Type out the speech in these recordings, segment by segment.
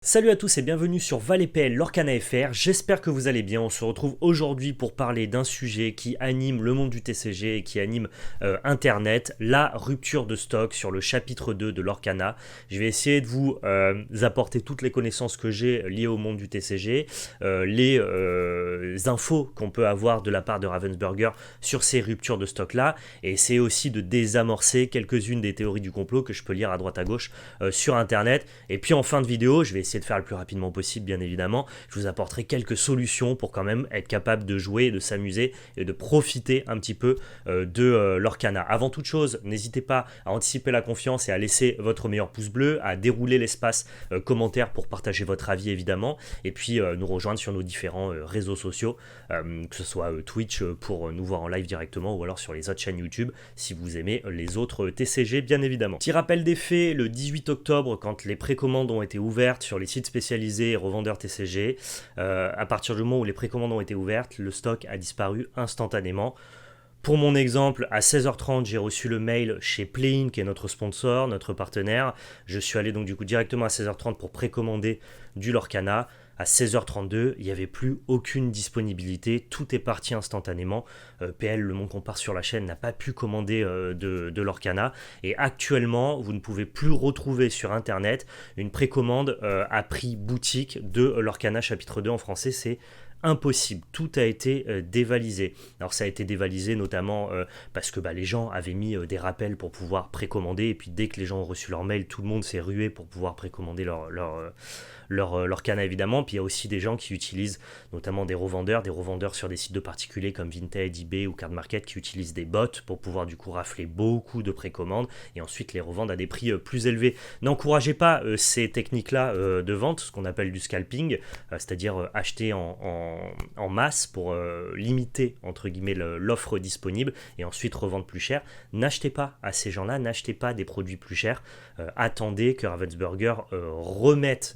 Salut à tous et bienvenue sur ValetPL Lorcana FR, j'espère que vous allez bien. On se retrouve aujourd'hui pour parler d'un sujet qui anime le monde du TCG et qui anime Internet, la rupture de stock sur le chapitre 2 de Lorcana. Je vais essayer de vous apporter toutes les connaissances que j'ai liées au monde du TCG, les infos qu'on peut avoir de la part de Ravensburger sur ces ruptures de stock là, et essayer aussi de désamorcer quelques-unes des théories du complot que je peux lire à droite à gauche sur Internet. Et puis en fin de vidéo, je vais essayer de faire le plus rapidement possible, bien évidemment. Je vous apporterai quelques solutions pour quand même être capable de jouer, de s'amuser et de profiter un petit peu de l'Orcana. Avant toute chose, n'hésitez pas à anticiper la confiance et à laisser votre meilleur pouce bleu, à dérouler l'espace commentaire pour partager votre avis, évidemment, et puis nous rejoindre sur nos différents réseaux sociaux, que ce soit Twitch pour nous voir en live directement ou alors sur les autres chaînes YouTube si vous aimez les autres TCG, bien évidemment. Petit rappel des faits, le 18 octobre, quand les précommandes ont été ouvertes sur les sites spécialisés et revendeurs TCG, à partir du moment où les précommandes ont été ouvertes, le stock a disparu instantanément. Pour mon exemple, à 16h30, j'ai reçu le mail chez Playin, qui est notre sponsor, notre partenaire. Je suis allé donc du coup directement à 16h30 pour précommander du Lorcana. À 16h32, il n'y avait plus aucune disponibilité, tout est parti instantanément. PL, le monde qu'on part sur la chaîne, n'a pas pu commander de Lorcana. Et actuellement, vous ne pouvez plus retrouver sur Internet une précommande à prix boutique de Lorcana chapitre 2 en français. C'est impossible, tout a été dévalisé. Alors ça a été dévalisé notamment parce que les gens avaient mis des rappels pour pouvoir précommander, et puis dès que les gens ont reçu leur mail, tout le monde s'est rué pour pouvoir précommander leur Cana, évidemment. Puis il y a aussi des gens qui utilisent, notamment des revendeurs sur des sites de particuliers comme Vinted, eBay ou Card Market, qui utilisent des bots pour pouvoir du coup rafler beaucoup de précommandes et ensuite les revendre à des prix plus élevés. N'encouragez pas ces techniques-là de vente, ce qu'on appelle du scalping, c'est-à-dire acheter en masse pour limiter entre guillemets l'offre disponible et ensuite revendre plus cher. N'achetez pas à ces gens-là, n'achetez pas des produits plus chers, attendez que Ravensburger remette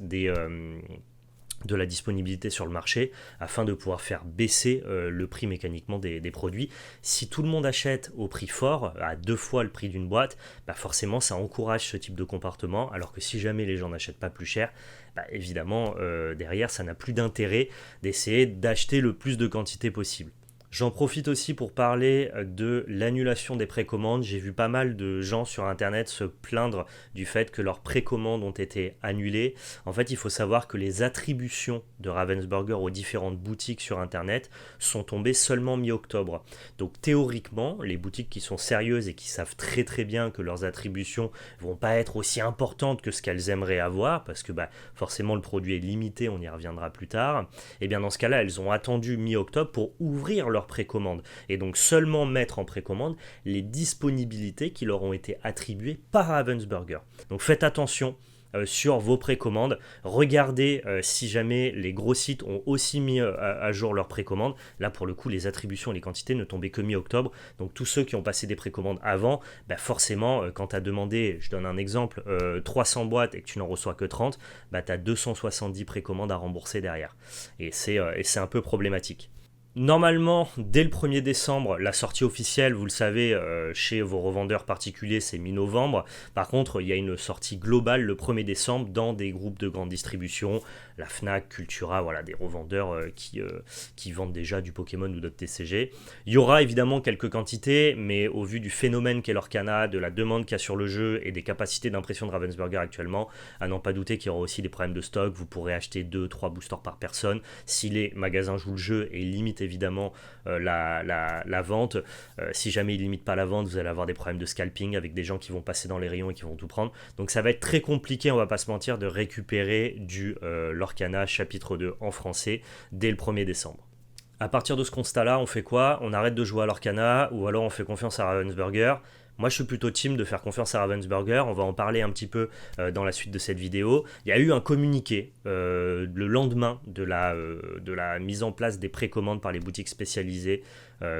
de la disponibilité sur le marché afin de pouvoir faire baisser le prix mécaniquement des produits. Si tout le monde achète au prix fort, à 2 fois le prix d'une boîte, forcément ça encourage ce type de comportement, alors que si jamais les gens n'achètent pas plus cher, évidemment derrière ça n'a plus d'intérêt d'essayer d'acheter le plus de quantité possible. J'en profite aussi pour parler de l'annulation des précommandes. J'ai vu pas mal de gens sur internet se plaindre du fait que leurs précommandes ont été annulées. En fait, il faut savoir que les attributions de Ravensburger aux différentes boutiques sur internet sont tombées seulement mi-octobre. Donc théoriquement, les boutiques qui sont sérieuses et qui savent très très bien que leurs attributions vont pas être aussi importantes que ce qu'elles aimeraient avoir, parce que forcément le produit est limité, on y reviendra plus tard, et bien dans ce cas-là, elles ont attendu mi-octobre pour ouvrir leur précommande et donc seulement mettre en précommande les disponibilités qui leur ont été attribuées par Ravensburger. Donc faites attention sur vos précommandes, regardez si jamais les gros sites ont aussi mis à jour leurs précommandes. Là pour le coup les attributions et les quantités ne tombaient que mi-octobre, donc tous ceux qui ont passé des précommandes avant, forcément quand tu as demandé, je donne un exemple, 300 boîtes et que tu n'en reçois que 30, tu as 270 précommandes à rembourser derrière, et c'est un peu problématique. Normalement, dès le 1er décembre, la sortie officielle, vous le savez, chez vos revendeurs particuliers, c'est mi-novembre. Par contre, il y a une sortie globale le 1er décembre dans des groupes de grande distribution, la Fnac, Cultura, voilà, des revendeurs qui vendent déjà du Pokémon ou d'autres TCG. Il y aura évidemment quelques quantités, mais au vu du phénomène qu'est l'Orcana, de la demande qu'il y a sur le jeu et des capacités d'impression de Ravensburger actuellement, à n'en pas douter qu'il y aura aussi des problèmes de stock. Vous pourrez acheter 2-3 boosters par personne. Si les magasins jouent le jeu et limitent évidemment la vente, si jamais ils ne limitent pas la vente, vous allez avoir des problèmes de scalping avec des gens qui vont passer dans les rayons et qui vont tout prendre. Donc ça va être très compliqué, on va pas se mentir, de récupérer du Lorcana chapitre 2 en français dès le 1er décembre. À partir de ce constat-là, on fait quoi ? On arrête de jouer à l'Orcana ou alors on fait confiance à Ravensburger. Moi, je suis plutôt team de faire confiance à Ravensburger. On va en parler un petit peu dans la suite de cette vidéo. Il y a eu un communiqué le lendemain de la mise en place des précommandes par les boutiques spécialisées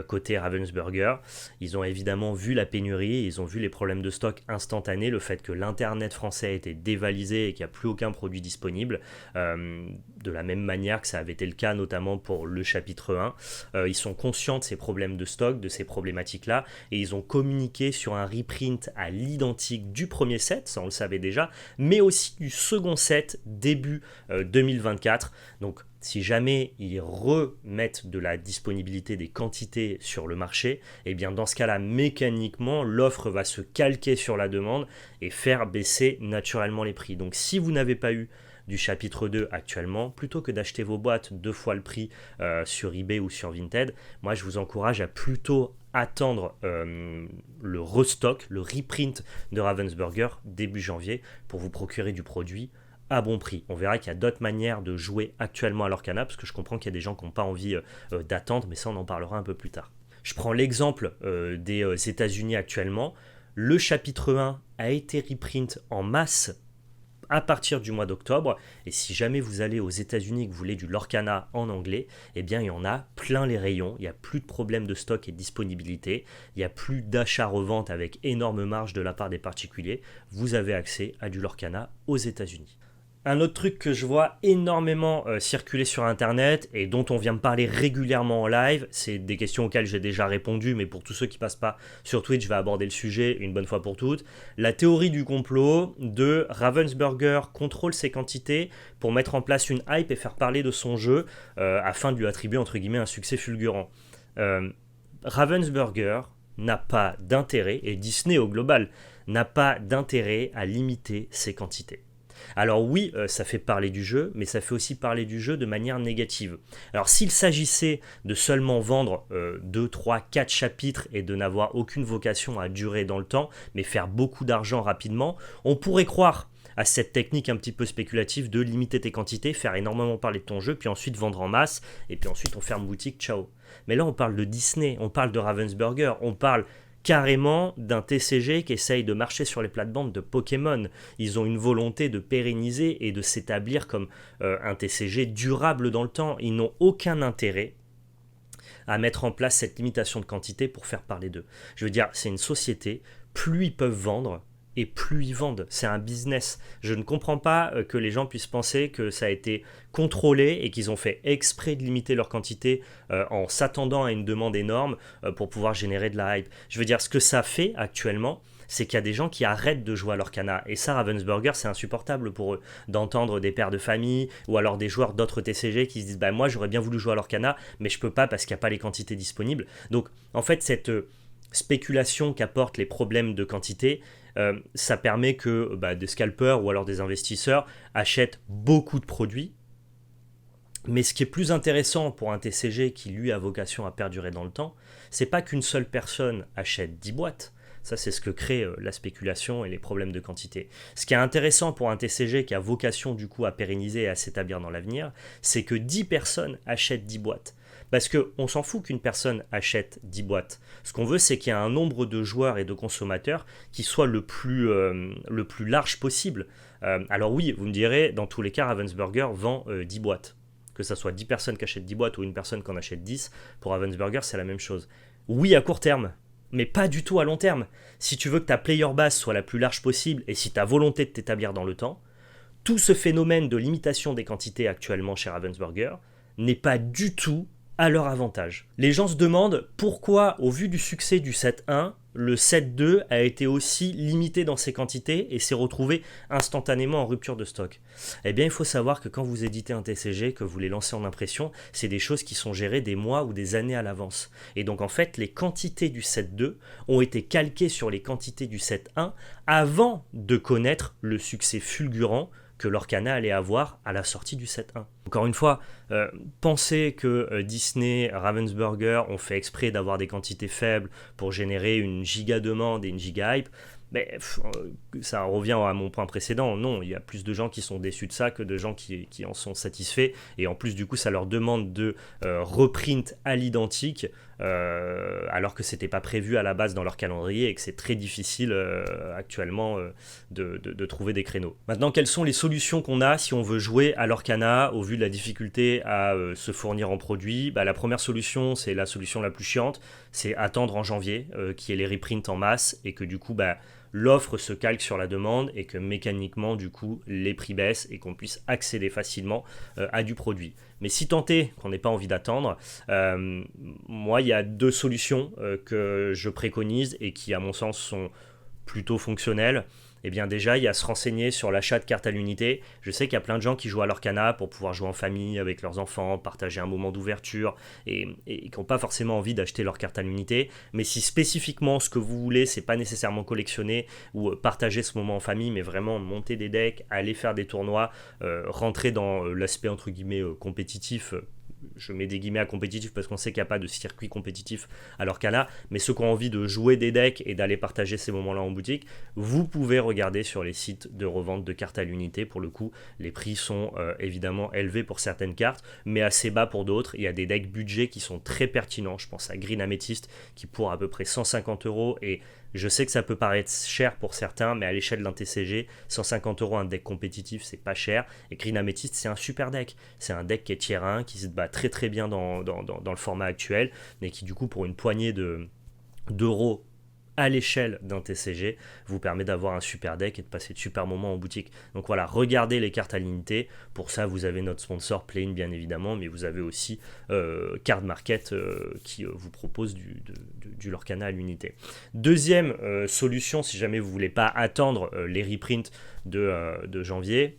côté Ravensburger. Ils ont évidemment vu la pénurie, ils ont vu les problèmes de stock instantanés, le fait que l'internet français a été dévalisé et qu'il n'y a plus aucun produit disponible, de la même manière que ça avait été le cas notamment pour le chapitre 1. Ils sont conscients de ces problèmes de stock, de ces problématiques-là, et ils ont communiqué sur un reprint à l'identique du premier set, ça on le savait déjà, mais aussi du second set début 2024. Donc si jamais ils remettent de la disponibilité des quantités sur le marché, et bien dans ce cas-là, mécaniquement, l'offre va se calquer sur la demande et faire baisser naturellement les prix. Donc si vous n'avez pas eu du chapitre 2 actuellement, plutôt que d'acheter vos boîtes 2 fois le prix sur eBay ou sur Vinted, moi je vous encourage à plutôt attendre le restock, le reprint de Ravensburger début janvier pour vous procurer du produit à bon prix. On verra qu'il y a d'autres manières de jouer actuellement à l'Orcana, parce que je comprends qu'il y a des gens qui n'ont pas envie d'attendre, mais ça on en parlera un peu plus tard. Je prends l'exemple des États-Unis actuellement. Le chapitre 1 a été reprint en masse à partir du mois d'octobre, et si jamais vous allez aux États-Unis et que vous voulez du Lorcana en anglais, eh bien il y en a plein les rayons, il n'y a plus de problème de stock et de disponibilité, il n'y a plus d'achat-revente avec énorme marge de la part des particuliers, vous avez accès à du Lorcana aux États-Unis. Un autre truc que je vois énormément circuler sur internet et dont on vient me parler régulièrement en live, c'est des questions auxquelles j'ai déjà répondu, mais pour tous ceux qui passent pas sur Twitch, je vais aborder le sujet une bonne fois pour toutes. La théorie du complot de Ravensburger contrôle ses quantités pour mettre en place une hype et faire parler de son jeu afin de lui attribuer entre guillemets un succès fulgurant. Ravensburger n'a pas d'intérêt, et Disney au global n'a pas d'intérêt à limiter ses quantités. Alors oui, ça fait parler du jeu, mais ça fait aussi parler du jeu de manière négative. Alors s'il s'agissait de seulement vendre 2, 3, 4 chapitres et de n'avoir aucune vocation à durer dans le temps, mais faire beaucoup d'argent rapidement, on pourrait croire à cette technique un petit peu spéculative de limiter tes quantités, faire énormément parler de ton jeu, puis ensuite vendre en masse, et puis ensuite on ferme boutique, ciao. Mais là on parle de Disney, on parle de Ravensburger, on parle carrément d'un TCG qui essaye de marcher sur les plates-bandes de Pokémon. Ils ont une volonté de pérenniser et de s'établir comme un TCG durable dans le temps. Ils n'ont aucun intérêt à mettre en place cette limitation de quantité pour faire parler d'eux. Je veux dire, c'est une société, plus ils peuvent vendre, et plus ils vendent. C'est un business. Je ne comprends pas que les gens puissent penser que ça a été contrôlé et qu'ils ont fait exprès de limiter leur quantité en s'attendant à une demande énorme pour pouvoir générer de la hype. Je veux dire, ce que ça fait actuellement, c'est qu'il y a des gens qui arrêtent de jouer à l'Orcana. Et ça, Ravensburger, c'est insupportable pour eux d'entendre des pères de famille ou alors des joueurs d'autres TCG qui se disent « moi, j'aurais bien voulu jouer à l'Orcana, mais je peux pas parce qu'il n'y a pas les quantités disponibles. » Donc, en fait, cette spéculation qu'apportent les problèmes de quantité, ça permet que des scalpers ou alors des investisseurs achètent beaucoup de produits. Mais ce qui est plus intéressant pour un TCG qui lui a vocation à perdurer dans le temps, c'est pas qu'une seule personne achète 10 boîtes. Ça, c'est ce que crée la spéculation et les problèmes de quantité. Ce qui est intéressant pour un TCG qui a vocation du coup à pérenniser et à s'établir dans l'avenir, c'est que 10 personnes achètent 10 boîtes. Parce qu'on s'en fout qu'une personne achète 10 boîtes. Ce qu'on veut, c'est qu'il y ait un nombre de joueurs et de consommateurs qui soit le plus large possible. Alors oui, vous me direz, dans tous les cas, Ravensburger vend 10 boîtes. Que ce soit 10 personnes qui achètent 10 boîtes ou une personne qui en achète 10, pour Ravensburger, c'est la même chose. Oui, à court terme, mais pas du tout à long terme. Si tu veux que ta player base soit la plus large possible et si tu as volonté de t'établir dans le temps, tout ce phénomène de limitation des quantités actuellement chez Ravensburger n'est pas du tout à leur avantage. Les gens se demandent pourquoi, au vu du succès du set 1, le set 2 a été aussi limité dans ses quantités et s'est retrouvé instantanément en rupture de stock. Eh bien, il faut savoir que quand vous éditez un TCG, que vous les lancez en impression, c'est des choses qui sont gérées des mois ou des années à l'avance. Et donc, en fait, les quantités du set 2 ont été calquées sur les quantités du set 1 avant de connaître le succès fulgurant que l'Orcana allait avoir à la sortie du set 1. Encore une fois, penser que Disney, Ravensburger ont fait exprès d'avoir des quantités faibles pour générer une giga demande et une giga hype, mais ça revient à mon point précédent. Non, il y a plus de gens qui sont déçus de ça que de gens qui en sont satisfaits. Et en plus, du coup, ça leur demande de reprint à l'identique alors que c'était pas prévu à la base dans leur calendrier et que c'est très difficile actuellement de trouver des créneaux. Maintenant, quelles sont les solutions qu'on a si on veut jouer à l'Orcana au vu de la difficulté à se fournir en produits? La première solution, c'est la solution la plus chiante, c'est attendre en janvier qu'il y ait les reprints en masse et que du coup l'offre se calque sur la demande et que mécaniquement du coup les prix baissent et qu'on puisse accéder facilement à du produit. Mais si tant est qu'on n'ait pas envie d'attendre, moi il y a deux solutions que je préconise et qui à mon sens sont plutôt fonctionnelles. Eh bien déjà, il y a à se renseigner sur l'achat de cartes à l'unité. Je sais qu'il y a plein de gens qui jouent à l'Orcana pour pouvoir jouer en famille avec leurs enfants, partager un moment d'ouverture et qui n'ont pas forcément envie d'acheter leur carte à l'unité. Mais si spécifiquement ce que vous voulez, c'est pas nécessairement collectionner ou partager ce moment en famille, mais vraiment monter des decks, aller faire des tournois, rentrer dans l'aspect entre guillemets compétitif. Je mets des guillemets à compétitif parce qu'on sait qu'il n'y a pas de circuit compétitif à l'Orcana, mais ceux qui ont envie de jouer des decks et d'aller partager ces moments-là en boutique, vous pouvez regarder sur les sites de revente de cartes à l'unité. Pour le coup, les prix sont évidemment élevés pour certaines cartes, mais assez bas pour d'autres. Il y a des decks budget qui sont très pertinents. Je pense à Green Amethyst qui pour à peu près 150 € et je sais que ça peut paraître cher pour certains, mais à l'échelle d'un TCG, 150 € un deck compétitif, c'est pas cher. Et Green Amethyst, c'est un super deck. C'est un deck qui est tier 1, qui se bat très très bien dans le format actuel, mais qui du coup, pour une poignée d'euros à l'échelle d'un TCG, vous permet d'avoir un super deck et de passer de super moments en boutique. Donc voilà, regardez les cartes à l'unité. Pour ça, vous avez notre sponsor Play-in bien évidemment, mais vous avez aussi Card Market qui vous propose du Lorcana à l'unité. Deuxième solution, si jamais vous voulez pas attendre les reprints de janvier,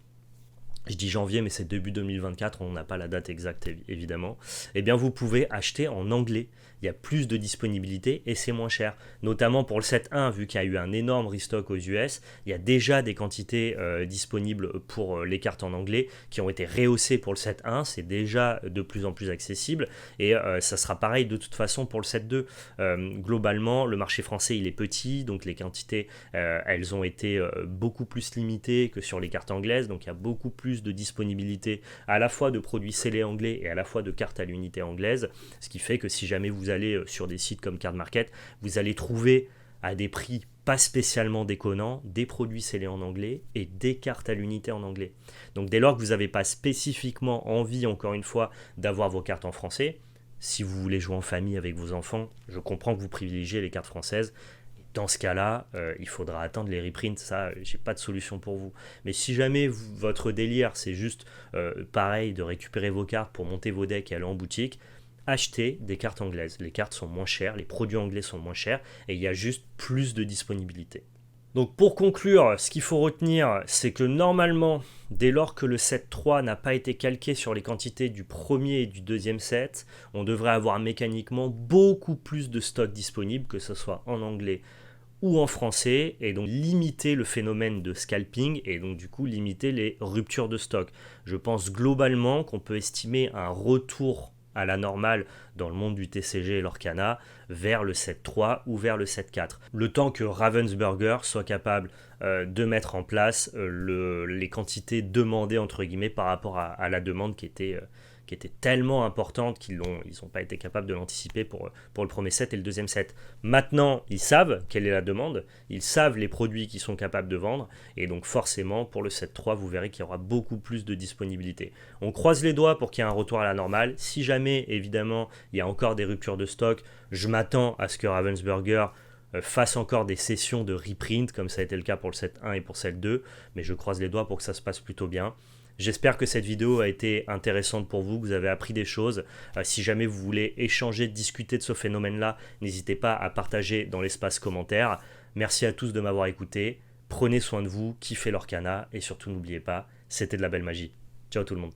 je dis janvier, mais c'est début 2024, on n'a pas la date exacte évidemment, eh bien vous pouvez acheter en anglais. Il y a plus de disponibilité et c'est moins cher. Notamment pour le set 1, vu qu'il y a eu un énorme restock aux US, il y a déjà des quantités disponibles pour les cartes en anglais qui ont été rehaussées pour le set 1. C'est déjà de plus en plus accessible et ça sera pareil de toute façon pour le set 2. Globalement, le marché français il est petit, donc les quantités elles ont été beaucoup plus limitées que sur les cartes anglaises, donc il y a beaucoup plus de disponibilité à la fois de produits scellés anglais et à la fois de cartes à l'unité anglaise, ce qui fait que si jamais vous allez sur des sites comme Card Market, vous allez trouver à des prix pas spécialement déconnants des produits scellés en anglais et des cartes à l'unité en anglais. Donc dès lors que vous n'avez pas spécifiquement envie, encore une fois, d'avoir vos cartes en français, si vous voulez jouer en famille avec vos enfants, je comprends que vous privilégiez les cartes françaises. Dans ce cas-là, il faudra attendre les reprints, ça, j'ai pas de solution pour vous. Mais si jamais votre délire, c'est juste pareil, de récupérer vos cartes pour monter vos decks et aller en boutique, achetez des cartes anglaises. Les cartes sont moins chères, les produits anglais sont moins chers, et il y a juste plus de disponibilité. Donc pour conclure, ce qu'il faut retenir, c'est que normalement, dès lors que le set 3 n'a pas été calqué sur les quantités du premier et du deuxième set, on devrait avoir mécaniquement beaucoup plus de stock disponible, que ce soit en anglais ou en français, et donc limiter le phénomène de scalping et donc du coup limiter les ruptures de stock. Je pense globalement qu'on peut estimer un retour à la normale dans le monde du TCG et l'Orcana vers le 7.3 ou vers le 7.4. Le temps que Ravensburger soit capable de mettre en place les quantités demandées entre guillemets par rapport à la demande qui était tellement importante qu'ils n'ont pas été capables de l'anticiper pour le premier set et le deuxième set. Maintenant, ils savent quelle est la demande, ils savent les produits qu'ils sont capables de vendre, et donc forcément, pour le set 3, vous verrez qu'il y aura beaucoup plus de disponibilité. On croise les doigts pour qu'il y ait un retour à la normale. Si jamais, évidemment, il y a encore des ruptures de stock, je m'attends à ce que Ravensburger fasse encore des sessions de reprint, comme ça a été le cas pour le set 1 et pour le set 2, mais je croise les doigts pour que ça se passe plutôt bien. J'espère que cette vidéo a été intéressante pour vous, que vous avez appris des choses. Si jamais vous voulez échanger, discuter de ce phénomène-là, n'hésitez pas à partager dans l'espace commentaire. Merci à tous de m'avoir écouté. Prenez soin de vous, kiffez l'Orcana et surtout n'oubliez pas, c'était de la belle magie. Ciao tout le monde.